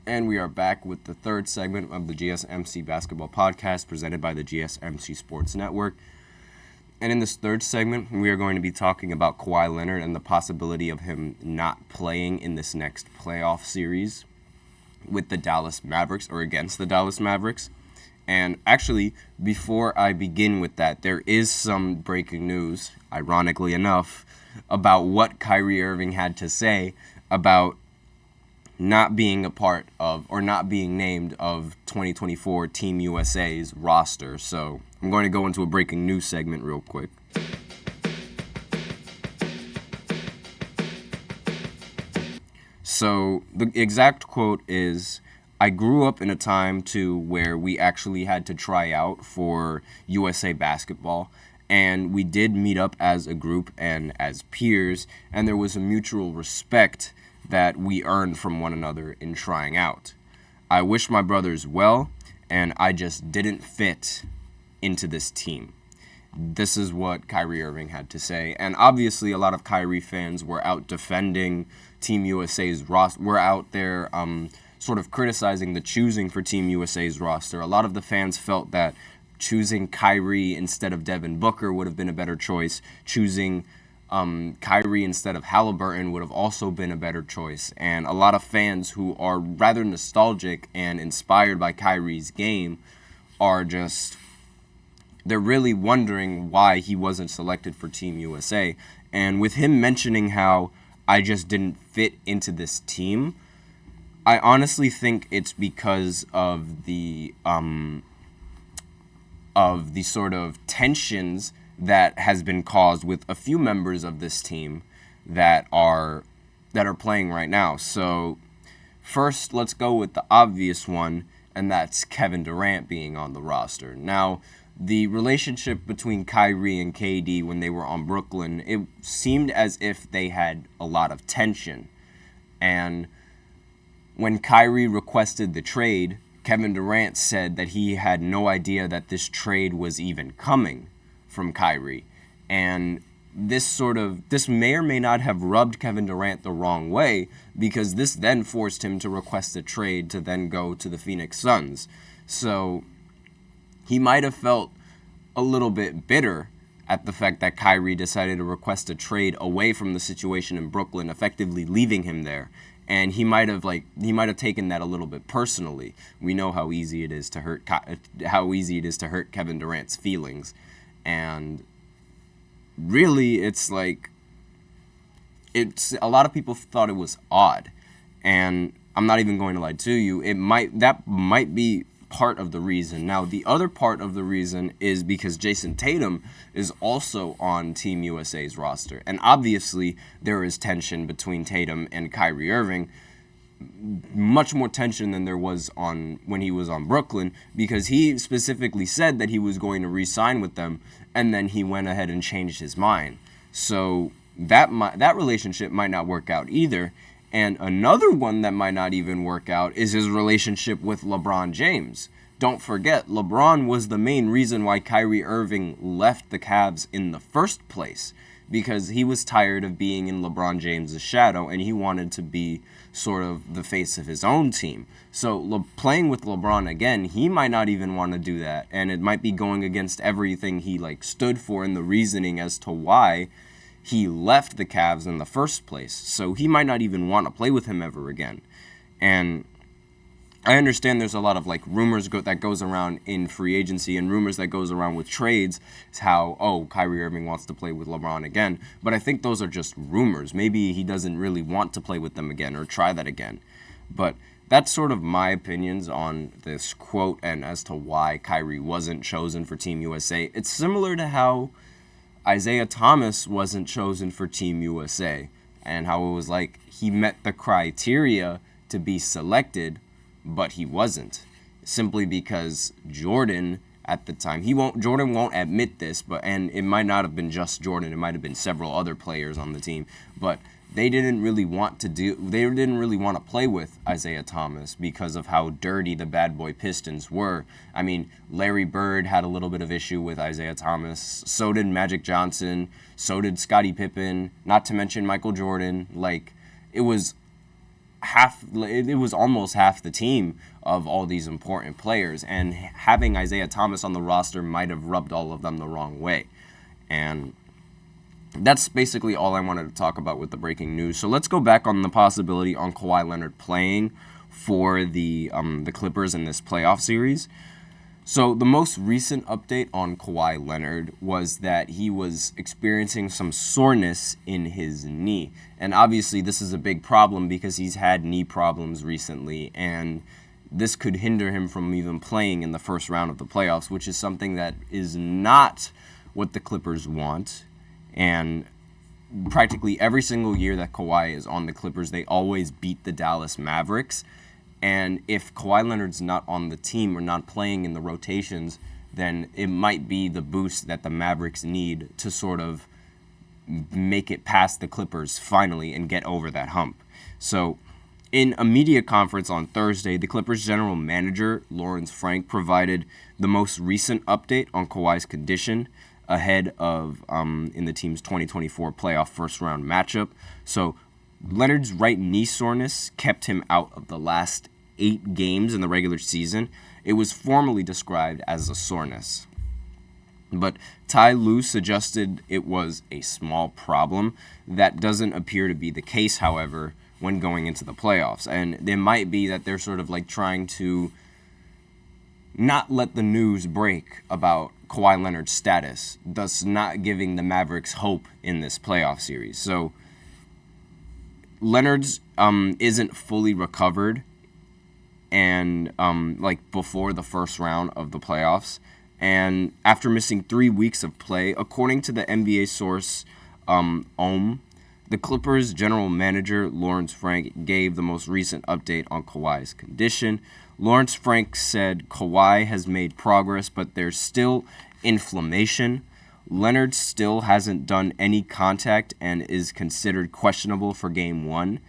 And we are back with the third segment of the GSMC Basketball Podcast presented by the GSMC Sports Network. And in this third segment, we are going to be talking about Kawhi Leonard and the possibility of him not playing in this next playoff series with the Dallas Mavericks or against the Dallas Mavericks. And actually, before I begin with that, there is some breaking news, ironically enough, about what Kyrie Irving had to say about not being a part of or not being named of 2024 Team USA's roster. So I'm going to go into a breaking news segment real quick. So the exact quote is, "I grew up in a time too where we actually had to try out for USA basketball, and we did meet up as a group and as peers, and there was a mutual respect that we earned from one another in trying out. I wish my brothers well, and I just didn't fit into this team." This is what Kyrie Irving had to say. And obviously, a lot of Kyrie fans were out defending Team USA's roster. Were out there sort of criticizing the choosing for Team USA's roster. A lot of the fans felt that choosing Kyrie instead of Devin Booker would have been a better choice. Choosing Kyrie instead of Halliburton would have also been a better choice. And a lot of fans who are rather nostalgic and inspired by Kyrie's game are they're really wondering why he wasn't selected for Team USA. And with him mentioning how I just didn't fit into this team, I honestly think it's because of the sort of tensions that has been caused with a few members of this team that are playing right now. So first, let's go with the obvious one, and that's Kevin Durant being on the roster. Now, the relationship between Kyrie and KD when they were on Brooklyn, it seemed as if they had a lot of tension. And when Kyrie requested the trade, Kevin Durant said that he had no idea that this trade was even coming from Kyrie. And this may or may not have rubbed Kevin Durant the wrong way, because this then forced him to request a trade to then go to the Phoenix Suns. So he might have felt a little bit bitter at the fact that Kyrie decided to request a trade away from the situation in Brooklyn, effectively leaving him there. And he might have taken that a little bit personally. We know how easy it is to hurt Kevin Durant's feelings. And really, it's a lot of people thought it was odd, and I'm not even going to lie to you. That might be part of the reason. Now, the other part of the reason is because Jason Tatum is also on Team USA's roster, and obviously there is tension between Tatum and Kyrie Irving. Much more tension than there was when he was on Brooklyn, because he specifically said that he was going to re-sign with them, and then he went ahead and changed his mind. So that relationship might not work out either. And another one that might not even work out is his relationship with LeBron James. Don't forget, LeBron was the main reason why Kyrie Irving left the Cavs in the first place, because he was tired of being in LeBron James' shadow, and he wanted to be sort of the face of his own team. So playing with LeBron again, he might not even want to do that, and it might be going against everything he stood for and the reasoning as to why he left the Cavs in the first place. So he might not even want to play with him ever again. And I understand there's a lot of rumors that goes around in free agency and rumors that goes around with trades. Is how, Kyrie Irving wants to play with LeBron again. But I think those are just rumors. Maybe he doesn't really want to play with them again or try that again. But that's sort of my opinions on this quote and as to why Kyrie wasn't chosen for Team USA. It's similar to how Isaiah Thomas wasn't chosen for Team USA, and how it was he met the criteria to be selected, but he wasn't, simply because Jordan at the time, Jordan won't admit this, and it might not have been just Jordan, it might have been several other players on the team, but they didn't really want to play with Isaiah Thomas because of how dirty the bad boy Pistons were. I mean, Larry Bird had a little bit of issue with Isaiah Thomas. So did Magic Johnson. So did Scottie Pippen. Not to mention Michael Jordan. it was almost half the team of all these important players, and having Isaiah Thomas on the roster might have rubbed all of them the wrong way. And that's basically all I wanted to talk about with the breaking news. So let's go back on the possibility on Kawhi Leonard playing for the Clippers in this playoff series. So the most recent update on Kawhi Leonard was that he was experiencing some soreness in his knee. And obviously this is a big problem because he's had knee problems recently, and this could hinder him from even playing in the first round of the playoffs, which is something that is not what the Clippers want. And practically every single year that Kawhi is on the Clippers, they always beat the Dallas Mavericks. And if Kawhi Leonard's not on the team or not playing in the rotations, then it might be the boost that the Mavericks need to sort of make it past the Clippers finally and get over that hump. So in a media conference on Thursday, the Clippers general manager, Lawrence Frank, provided the most recent update on Kawhi's condition ahead of in the team's 2024 playoff first-round matchup. So Leonard's right knee soreness kept him out of the last 8 games in the regular season. It was formally described as a soreness. But Ty Lue suggested it was a small problem. That doesn't appear to be the case, however, when going into the playoffs. And it might be that they're sort of like trying to not let the news break about Kawhi Leonard's status, thus not giving the Mavericks hope in this playoff series. So Leonard's isn't fully recovered and like before the first round of the playoffs, and after missing 3 weeks of play, according to the NBA source OHM, the Clippers general manager Lawrence Frank gave the most recent update on Kawhi's condition. Lawrence Frank said Kawhi has made progress, but there's still inflammation. Leonard still hasn't done any contact and is considered questionable for Game 1,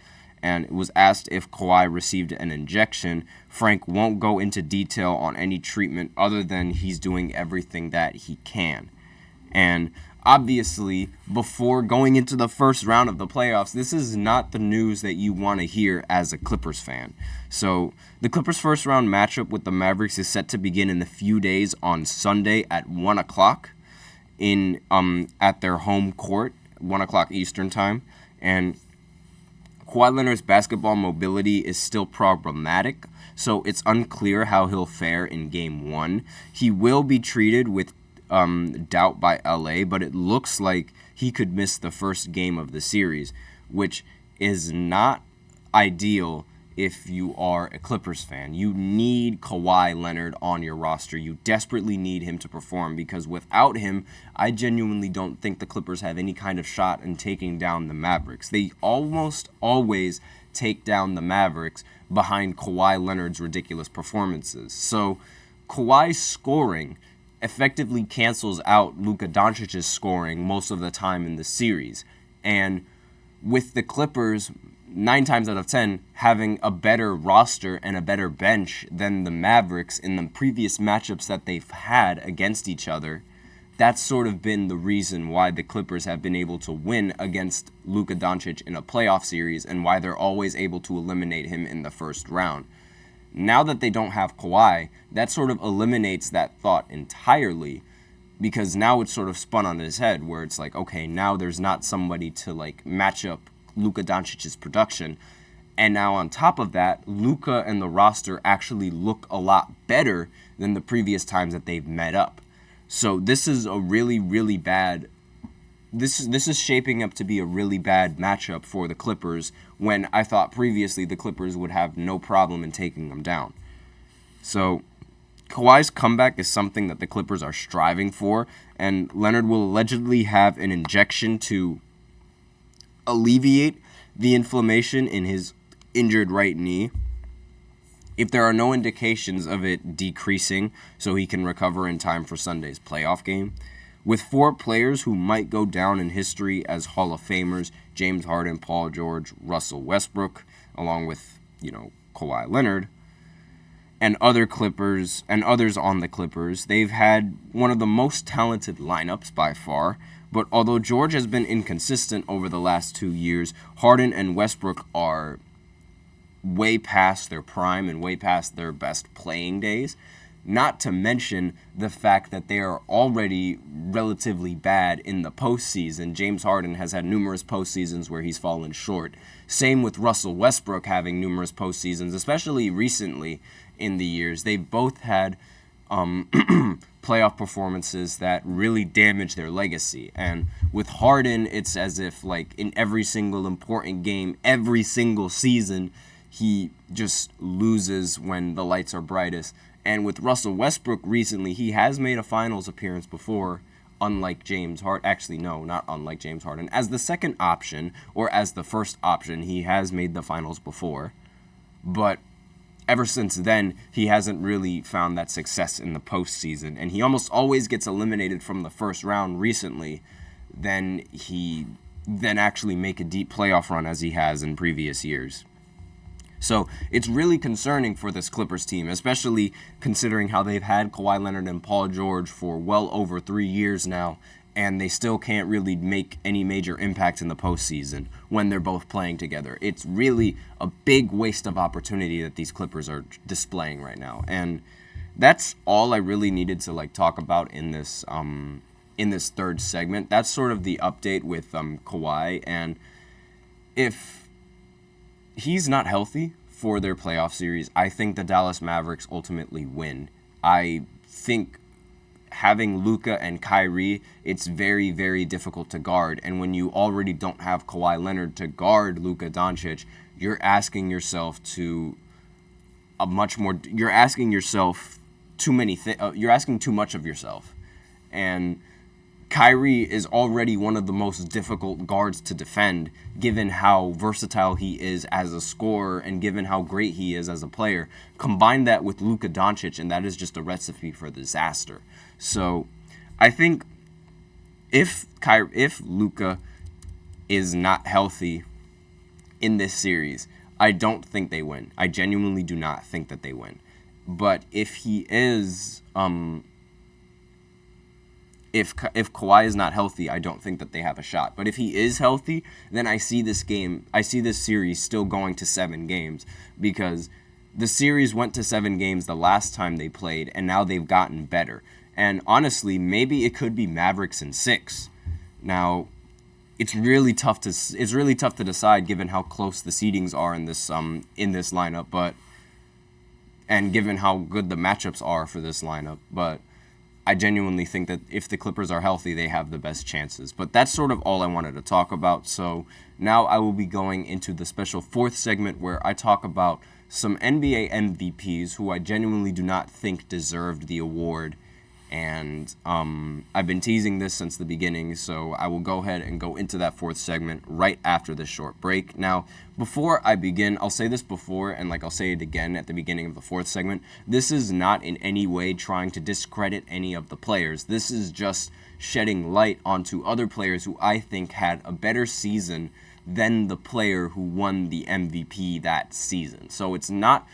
and was asked if Kawhi received an injection. Frank won't go into detail on any treatment other than he's doing everything that he can. And obviously, before going into the first round of the playoffs, this is not the news that you want to hear as a Clippers fan. So the Clippers' first round matchup with the Mavericks is set to begin in a few days on Sunday at 1 o'clock. At their home court, 1 o'clock Eastern time. And Kawhi Leonard's basketball mobility is still problematic, so it's unclear how he'll fare in Game 1. He will be treated with doubt by LA, but it looks like he could miss the first game of the series, which is not ideal if you are a Clippers fan. You need Kawhi Leonard on your roster. You desperately need him to perform, because without him, I genuinely don't think the Clippers have any kind of shot in taking down the Mavericks. They almost always take down the Mavericks behind Kawhi Leonard's ridiculous performances. So Kawhi's scoring effectively cancels out Luka Doncic's scoring most of the time in the series. And with the Clippers 9 times out of 10 having a better roster and a better bench than the Mavericks in the previous matchups that they've had against each other, that's sort of been the reason why the Clippers have been able to win against Luka Doncic in a playoff series, and why they're always able to eliminate him in the first round. Now that they don't have Kawhi, that sort of eliminates that thought entirely, because now it's sort of spun on his head, where it's like, okay, now there's not somebody to like match up Luka Doncic's production. And now on top of that, Luka and the roster actually look a lot better than the previous times that they've met up. So this is a really, really bad... This is shaping up to be a really bad matchup for the Clippers, when I thought previously the Clippers would have no problem in taking them down. So Kawhi's comeback is something that the Clippers are striving for, and Leonard will allegedly have an injection to alleviate the inflammation in his injured right knee. If there are no indications of it decreasing, so he can recover in time for Sunday's playoff game. With 4 players who might go down in history as Hall of Famers, James Harden, Paul George, Russell Westbrook, along with, Kawhi Leonard, and other Clippers and others on the Clippers, they've had one of the most talented lineups by far. But although George has been inconsistent over the last 2 years, Harden and Westbrook are way past their prime and way past their best playing days. Not to mention the fact that they are already relatively bad in the postseason. James Harden has had numerous postseasons where he's fallen short. Same with Russell Westbrook having numerous postseasons, especially recently in the years. They've both had playoff performances that really damage their legacy. And with Harden, it's as if like in every single important game, every single season, he just loses when the lights are brightest. And with Russell Westbrook recently, he has made a finals appearance before, unlike James Harden. Actually, no, not unlike James Harden. As the second option, or as the first option, he has made the finals before. But ever since then, he hasn't really found that success in the postseason. And he almost always gets eliminated from the first round recently than actually make a deep playoff run as he has in previous years. So it's really concerning for this Clippers team, especially considering how they've had Kawhi Leonard and Paul George for well over 3 years now, and they still can't really make any major impact in the postseason when they're both playing together. It's really a big waste of opportunity that these Clippers are displaying right now. And that's all I really needed to talk about in this third segment. That's sort of the update with Kawhi, and if he's not healthy for their playoff series, I think the Dallas Mavericks ultimately win. I think having Luka and Kyrie, it's very, very difficult to guard. And when you already don't have Kawhi Leonard to guard Luka Doncic, you're asking yourself you're asking too much of yourself. And Kyrie is already one of the most difficult guards to defend, given how versatile he is as a scorer and given how great he is as a player. Combine that with Luka Doncic, and that is just a recipe for disaster. So I think if Luka is not healthy in this series, I don't think they win. I genuinely do not think that they win. But if he is If Kawhi is not healthy, I don't think that they have a shot. But if he is healthy, then I see this series still going to 7 games, because the series went to 7 games the last time they played, and now they've gotten better. And honestly, maybe it could be Mavericks in 6. Now, it's really tough to decide given how close the seedings are in this lineup, and given how good the matchups are for this lineup, but I genuinely think that if the Clippers are healthy, they have the best chances. But that's sort of all I wanted to talk about. So now I will be going into the special 4th segment where I talk about some NBA MVPs who I genuinely do not think deserved the award. And I've been teasing this since the beginning, so I will go ahead and go into that 4th segment right after this short break. Now, before I begin, I'll say this before, and I'll say it again at the beginning of the 4th segment. This is not in any way trying to discredit any of the players. This is just shedding light onto other players who I think had a better season than the player who won the MVP that season. So it's not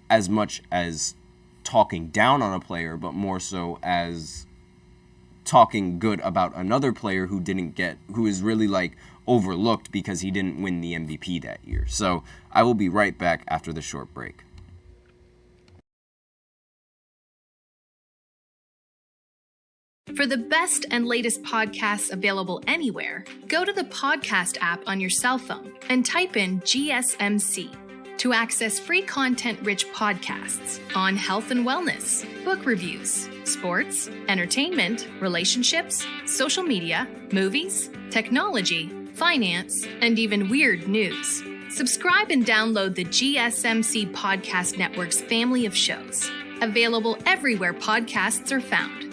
as much as talking down on a player, but more so as talking good about another player who is really overlooked because he didn't win the MVP that year. So I will be right back after the short break. For the best and latest podcasts available anywhere, go to the podcast app on your cell phone and type in GSMC. To access free content-rich podcasts on health and wellness, book reviews, sports, entertainment, relationships, social media, movies, technology, finance, and even weird news. Subscribe and download the GSMC Podcast Network's family of shows, available everywhere podcasts are found.